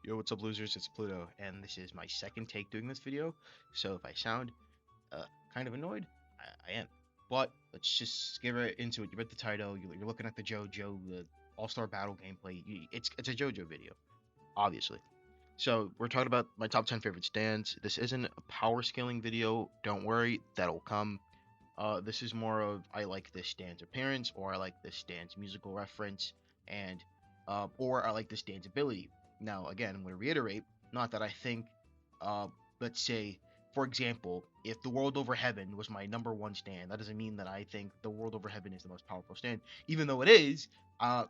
Yo, what's up, losers? It's Pluto, and this is my second take doing this video. So if I sound uh, kind of annoyed, I am. But let's just get right into it. You read the title. You're looking at the JoJo, the All-Star Battle gameplay. It's a JoJo video, obviously. So we're talking about my top 10 favorite stands. This isn't a power scaling video. Don't worry, that'll come. This is more of I like this stand's appearance, or I like this stand's musical reference, and or I like this stand's ability. Now, again, I'm going to reiterate, not that I think, uh, let's say, for example, if the World Over Heaven was my number one stand, that doesn't mean that I think the World Over Heaven is the most powerful stand, even though it is. That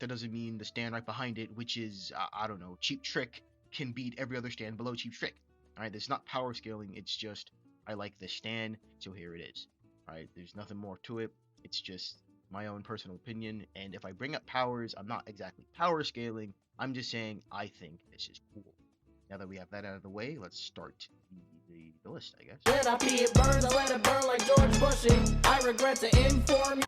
doesn't mean the stand right behind it, which is I don't know, Cheap Trick, can beat every other stand below Cheap Trick. All right, it's not power scaling. It's just I like this stand, so here it is. Right? There's nothing more to it. It's just my own personal opinion. And if I bring up powers, I'm not exactly power scaling. I'm just saying I think this is cool. Now that we have that out of the way, let's start the list, I guess. Let it burn like George Bush. I regret to inform you.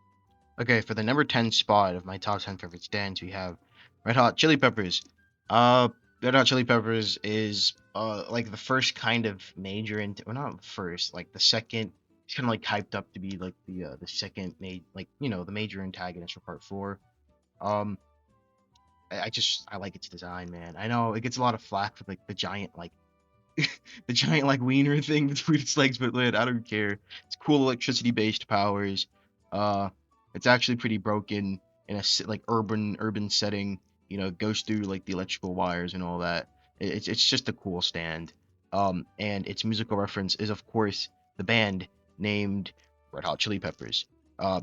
Okay, for the number 10 spot of my top 10 favorite stands, we have Red Hot Chili Peppers. Uh, Red Hot Chili Peppers is like the first kind of major, well, not first, like the second. It's kind of like hyped up to be like the second the major antagonist for Part 4. Um, I like its design, man. I know it gets a lot of flack for like the giant like the giant like wiener thing between its legs, but man, I don't care. It's cool electricity based powers. Uh, it's actually pretty broken in a like urban setting. It goes through like the electrical wires and all that. It's just a cool stand. And its musical reference is of course the band named Red Hot Chili Peppers. Uh,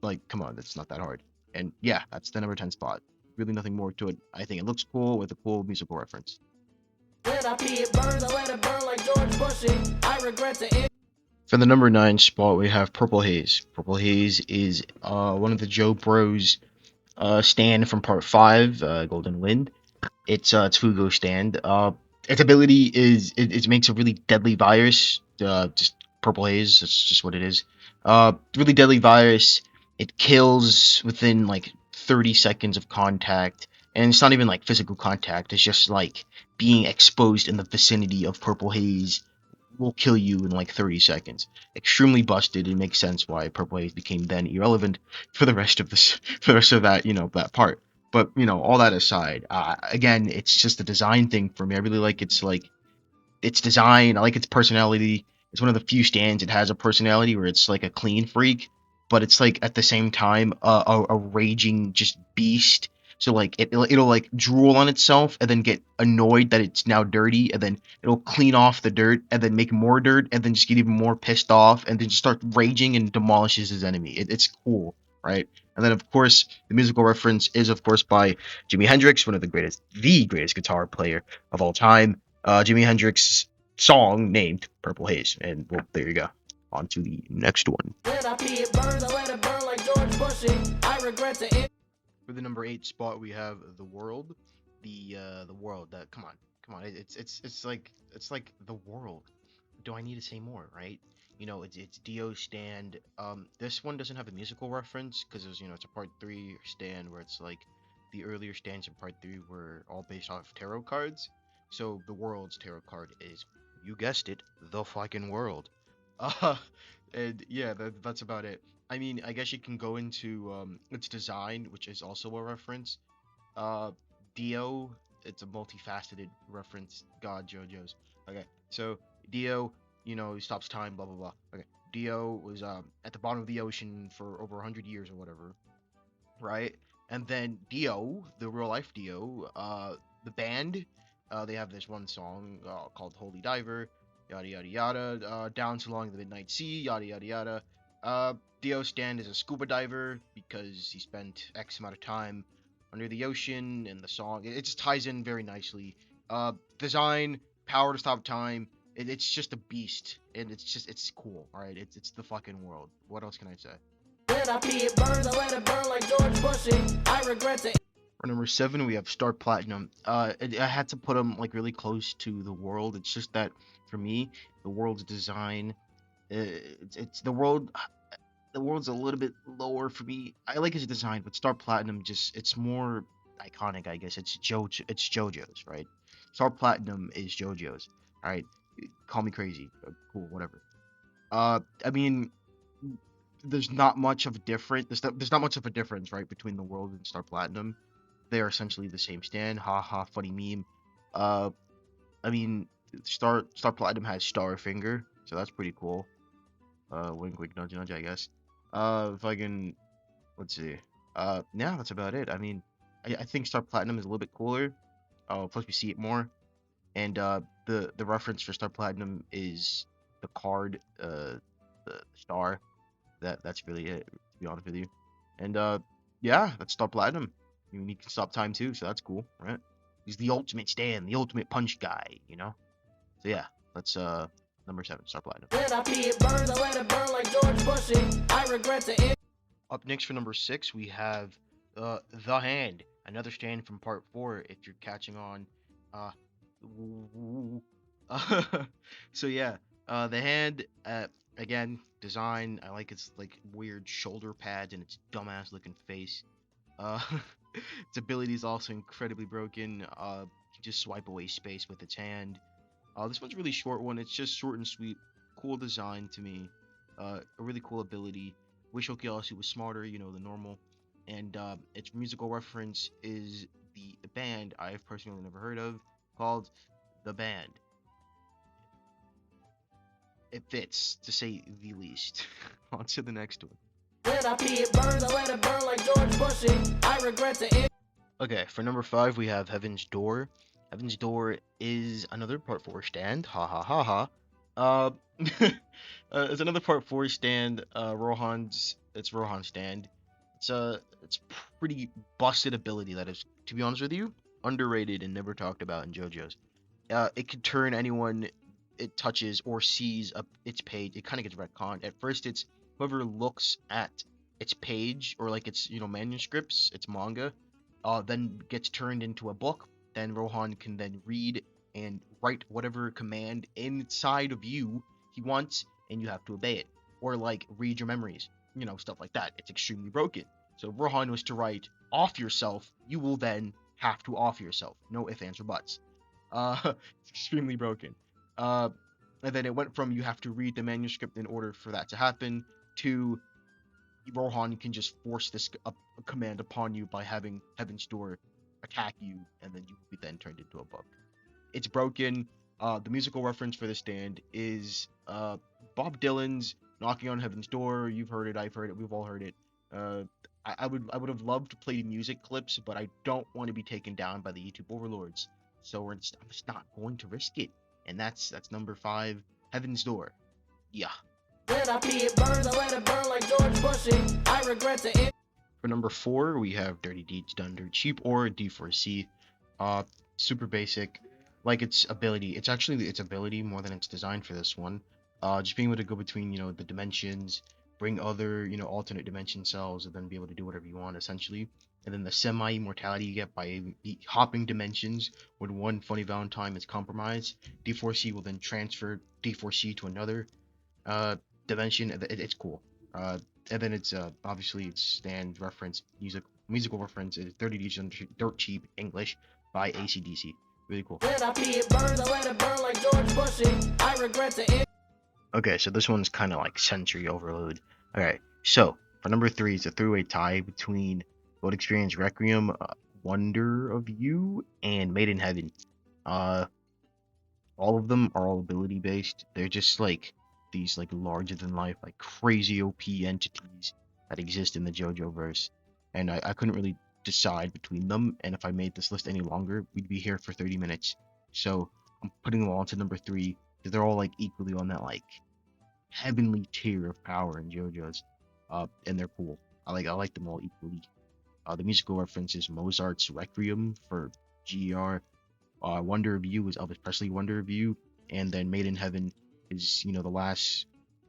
like come on, that's not that hard. And yeah, that's the number 10 spot. Really nothing more to it. I think it looks cool with a cool musical reference. For the number 9 spot, we have Purple Haze. Purple Haze is one of the Joe Bros stand from Part 5, Golden Wind. It's Fugo stand. Its ability is it makes a really deadly virus. Just Purple Haze. That's just what it is. Really deadly virus. It kills within like 30 seconds of contact, and it's not even like physical contact. It's just like being exposed in the vicinity of Purple Haze will kill you in like 30 seconds. Extremely busted. It makes sense why Purple Haze became then irrelevant for the rest of this, for the rest of that, that part. But all that aside, again, it's just a design thing for me. I really like its design. I like its personality. It's one of the few stands it has a personality where it's like a clean freak, but it's like at the same time a raging just beast. So like it'll like drool on itself and then get annoyed that it's now dirty, and then it'll clean off the dirt and then make more dirt and then just get even more pissed off and then just start raging and demolishes his enemy. It's cool, right? And then of course the musical reference is of course by Jimi Hendrix, one of the greatest guitar player of all time. Jimi Hendrix song named Purple Haze. And well, there you go. On to the next one. For the number 8 spot, we have The World. The World. Come on. It's like The World. Do I need to say more, right? It's Dio stand. This one doesn't have a musical reference because it's a part 3 stand where it's like the earlier stands in part 3 were all based off tarot cards. So the world's tarot card is, you guessed it, the fucking world. Uh, and yeah, that's about it. I mean, I guess you can go into its design, which is also a reference. Uh, Dio, it's a multifaceted reference. God, JoJos. Okay, so Dio, he stops time, blah blah blah. Okay, Dio was at the bottom of the ocean for over 100 years or whatever, right? And then Dio, the real life Dio, the band, they have this one song called Holy Diver, yada yada yada, Down Too Long in the Midnight Sea, yada yada yada. Dio Stand is a scuba diver because he spent X amount of time under the ocean, and the song it just ties in very nicely. Design, power to stop time. It's just a beast, and it's cool. All right, it's the fucking world. What else can I say? For number 7, we have Star Platinum. I had to put them like really close to the world. It's just that for me, the world's design, it's the world. The world's a little bit lower for me. I like his design, but Star Platinum it's more. iconic, I guess. It's JoJo's, right? Star Platinum is JoJo's. All right, call me crazy, cool, whatever. I mean, there's not much of a difference. There's not much of a difference, right, between the World and Star Platinum. They are essentially the same stand. Ha ha, funny meme. Uh, I mean, Star Platinum has Starfinger, so that's pretty cool. Wink wink nudge nudge, I guess. If I can, let's see. Yeah, that's about it. I mean, I think Star Platinum is a little bit cooler. Plus we see it more, and the reference for Star Platinum is the card, the star. That's really it, to be honest with you. And yeah, that's Star Platinum. I mean, he can stop time too, so that's cool, right? He's the ultimate stand, the ultimate punch guy, you know. So yeah, that's number 7, Star Platinum. Up next for number 6, we have the Hand, another stand from Part 4. If you're catching on, uh, so yeah, the Hand, again, design. I like its like weird shoulder pads and its dumbass looking face. Uh, its ability is also incredibly broken. You can just swipe away space with its hand. This one's a really short one. It's just short and sweet. Cool design to me. A really cool ability. Wish Okiasu was smarter, you know, the normal. And its musical reference is the band I've personally never heard of called The Band. It fits, to say the least. On to the next one. Okay, for number 5, we have Heaven's Door. Heaven's Door is another Part 4 stand. Ha ha ha ha. Uh, it's another Part 4 stand. It's Rohan's stand. It's pretty busted ability that is, to be honest with you, underrated and never talked about in JoJo's. It can turn anyone it touches or sees its page. It kind of gets retconned. At first, it's whoever looks at its page or like its manuscripts, its manga, then gets turned into a book. Then Rohan can then read and write whatever command inside of you he wants, and you have to obey it. Or like read your memories, stuff like that. It's extremely broken. So if Rohan was to write off yourself, you will then have to off yourself. No ifs, ands, or buts. It's extremely broken. And then it went from you have to read the manuscript in order for that to happen to Rohan can just force this a command upon you by having Heaven's Door attack you, and then you will be then turned into a book. It's broken. The musical reference for the stand is Bob Dylan's "Knocking on Heaven's Door." You've heard it. I've heard it. We've all heard it. I would have loved to play music clips, but I don't want to be taken down by the YouTube overlords. So I'm just not going to risk it. And that's number 5, Heaven's Door. Yeah. For number 4, we have Dirty Deeds Done Dirt Cheap, or D4C. Super basic. Like its ability. It's actually its ability more than its design for this one. Just being able to go between, the dimensions, bring other, alternate dimension cells, and then be able to do whatever you want, essentially. And then the semi-immortality you get by hopping dimensions when one Funny Valentine is compromised. D4C will then transfer D4C to another dimension. It's cool. And then it's obviously its stand reference, musical reference is 30 D's Dirt Cheap English by AC/DC. Really cool. Okay, so this one's kind of like sensory overload. Alright, so for number 3, it's a three-way tie between World Experience Requiem, Wonder of You, and Made in Heaven. All of them are all ability based. They're just like these like larger than life, like crazy OP entities that exist in the JoJo verse. And I couldn't really decide between them, and if I made this list any longer, we'd be here for 30 minutes. So I'm putting them all to number 3 because they're all like equally on that like heavenly tier of power in JoJo's. And they're cool. I like them all equally. The musical reference is Mozart's Requiem for GER. Wonder of You is Elvis Presley Wonder of You, and then Made in Heaven is the last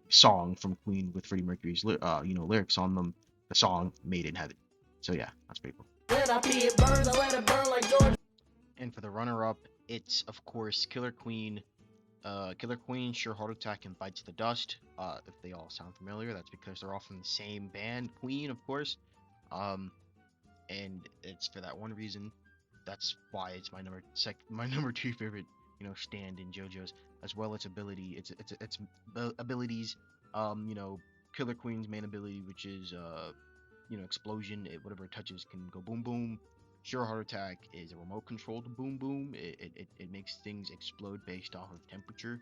song from Queen with Freddie Mercury's lyrics on them. The song Made in Heaven. So yeah, that's pretty cool. And for the runner-up, it's of course Killer Queen. Killer Queen, Sure Heart Attack, and Bites the Dust. If they all sound familiar, that's because they're all from the same band, Queen, of course. and it's for that one reason. That's why it's my number two favorite, stand in JoJo's, as well as ability. It's abilities. You know, Killer Queen's main ability, which is explosion. Whatever it touches can go boom boom. Sure Heart Attack is a remote controlled boom boom. It makes things explode based off of temperature,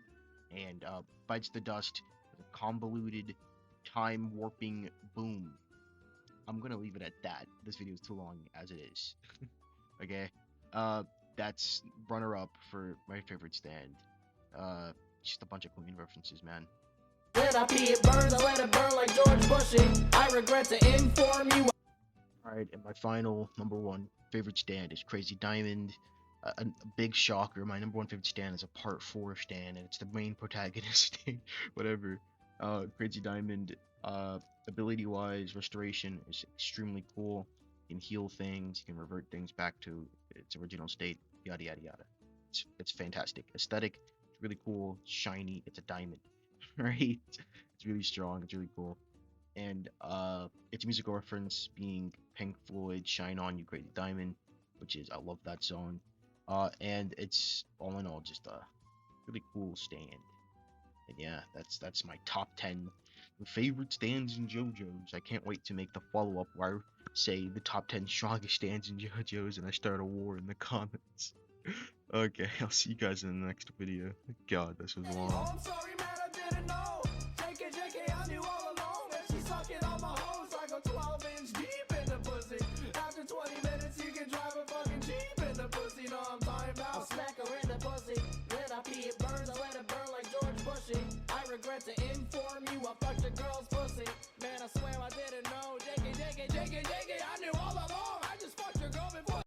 and bites the dust with a convoluted time warping boom. I'm gonna leave it at that. This video is too long as it is. Okay. Uh, that's runner up for my favorite stand. Uh, just a bunch of Queen references, man. When I pee it burns, I let it burn like George Bush. I regret to inform you. Alright, and my final number one favorite stand is Crazy Diamond. A big shocker. My number one favorite stand is a part 4 stand, and it's the main protagonist. Whatever. Crazy Diamond. Ability wise, restoration is extremely cool. You can heal things. You can revert things back to its original state. Yada yada yada. It's fantastic. Aesthetic. It's really cool. It's shiny. It's a diamond. Right? It's really strong. It's really cool. And its musical reference being Pink Floyd "Shine On You Crazy Diamond," which is, I love that song. And it's all in all just a really cool stand. And yeah, that's my top 10 favorite stands in JoJo's. I can't wait to make the follow up where I say the top 10 strongest stands in JoJo's and I start a war in the comments. Okay, I'll see you guys in the next video. God, this was long. I'm sorry, man, I didn't know.